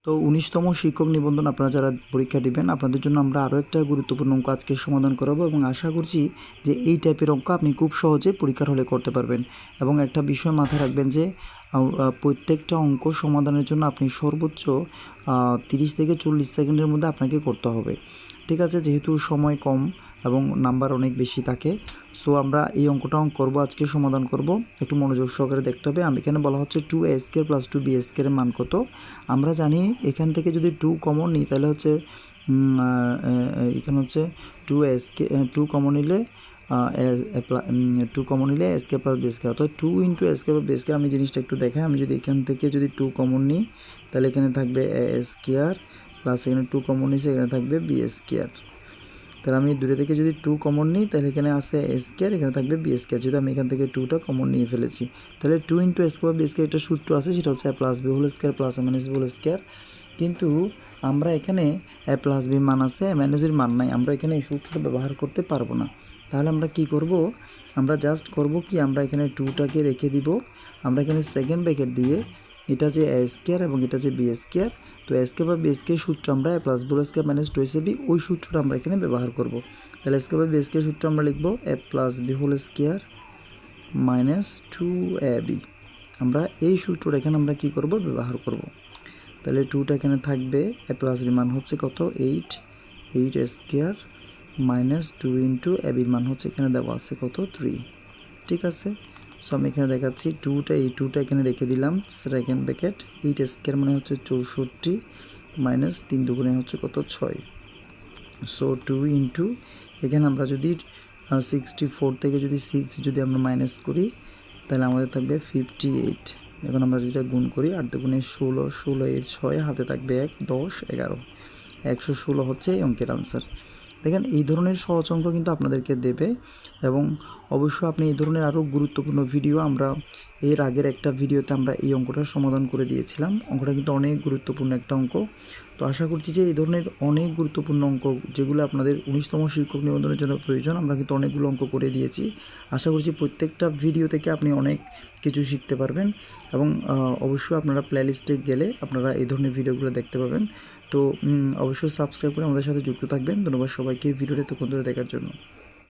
তো ১৯তম শিক্ষক নিবন্ধন আপনারা যারা পরীক্ষা দিবেন আপনাদের জন্য আমরা আরও একটা গুরুত্বপূর্ণ অঙ্ক আজকে সমাধান করাবো এবং আশা করছি যে এই টাইপের অঙ্ক আপনি খুব সহজে পরীক্ষার হলে করতে পারবেন। এবং একটা বিষয় মাথায় রাখবেন যে প্রত্যেকটা অঙ্ক সমাধানের জন্য আপনি সর্বোচ্চ ৩০ থেকে ৪০ সেকেন্ডের মধ্যে আপনাকে করতে হবে। ঠিক আছে, যেহেতু সময় কম এবং নাম্বার অনেক বেশি থাকে, সো আমরা এই অঙ্কটা করব, আজকে সমাধান করব। একটু মনোযোগ সহকারে দেখতে হবে। আমি এখানে বলা হচ্ছে 2a² + 2b² এর মান কত। আমরা জানি এখান থেকে যদি 2 কমন নিই তাহলে হচ্ছে এখানে হচ্ছে 2 কমন নিলে 2 কমন নিলে a² + b², অর্থাৎ 2 × a² + b²। আমি জিনিসটা একটু দেখাই। আমি যদি এখান থেকে যদি 2 কমন নিই তাহলে এখানে থাকবে a² প্লাস এখানে 2 কমন নিয়েছে, এখানে থাকবে b²। তাহলে আমি দুটো থেকে যদি 2 কমন নিই তাহলে এখানে আছে a², এখানে থাকবে b²। যেহেতু আমি এখান থেকে 2টা কমন নিয়ে ফেলেছি, তাহলে 2 × a² + b² একটা সূত্র আছে, সেটা হচ্ছে a + b² + a - b²। কিন্তু আমরা এখানে a + b মান আছে, a - b মান নাই। আমরা এখানে এই সূত্রটা ব্যবহার করতে পারবো না। তাহলে আমরা কি করব? আমরা জাস্ট করব কি, আমরা এখানে 2টাকে রেখে দিব। আমরা এখানে সেকেন্ড ব্র্যাকেট দিয়ে এটা যে a² এবং এটা যে b², তো a² বা b² সূত্র আমরা a + b² - 2ab, ওই সূত্রটা আমরা এখানে ব্যবহার করব। তাহলে a² বা b² সূত্র আমরা লিখব a + b² - 2ab। আমরা এই সূত্রটা এখানে আমরা কি করব? ব্যবহার করব। তাহলে 2টা এখানে থাকবে, a + b মান হচ্ছে কত? 8 8a² - 2 × ab মান হচ্ছে এখানে দেওয়া আছে কত? 3। ঠিক আছে, সো আমি এখানে দেখাচ্ছি 2টা, এই 2টা এখানে রেখে দিলাম সেকেন্ড ব্র্যাকেট। 8² মানে হচ্ছে 64 মাইনাস 3 দুগুণে হচ্ছে কত? 6। সো 2 × এখানে আমরা যদি 64 থেকে যদি 6 যদি আমরা মাইনাস করি তাহলে আমাদের থাকবে 58। এখন আমরা যেটা গুণ করি, 8 দুগুণে 16, 16 এর 6, হাতে থাকবে 1, 10, 11, 116 হচ্ছে এই অঙ্কের আনসার। দেখেন, এই ধরনের সহজ অঙ্ক কিন্তু আপনাদেরকে দেবে। এবং অবশ্যই আপনি এই ধরনের আরও গুরুত্বপূর্ণ ভিডিও, আমরা এর আগের একটা ভিডিওতে আমরা এই অঙ্কটার সমাধান করে দিয়েছিলাম। অঙ্কটা কিন্তু অনেক গুরুত্বপূর্ণ একটা অঙ্ক। তো আশা করছি যে এই ধরনের অনেক গুরুত্বপূর্ণ অঙ্ক যেগুলো আপনাদের ১৯তম শিক্ষক নিবন্ধনের জন্য প্রয়োজন, আমরা কিন্তু অনেকগুলো অঙ্ক করে দিয়েছি। আশা করছি প্রত্যেকটা ভিডিও থেকে আপনি অনেক কিছু শিখতে পারবেন। এবং অবশ্যই আপনারা প্লেলিস্টে গেলে আপনারা এই ধরনের ভিডিওগুলো দেখতে পাবেন। তো অবশ্যই সাবস্ক্রাইব করে আমাদের সাথে যুক্ত থাকবেন। ধন্যবাদ সবাইকে ভিডিওটা এতক্ষণ ধরে দেখার জন্য।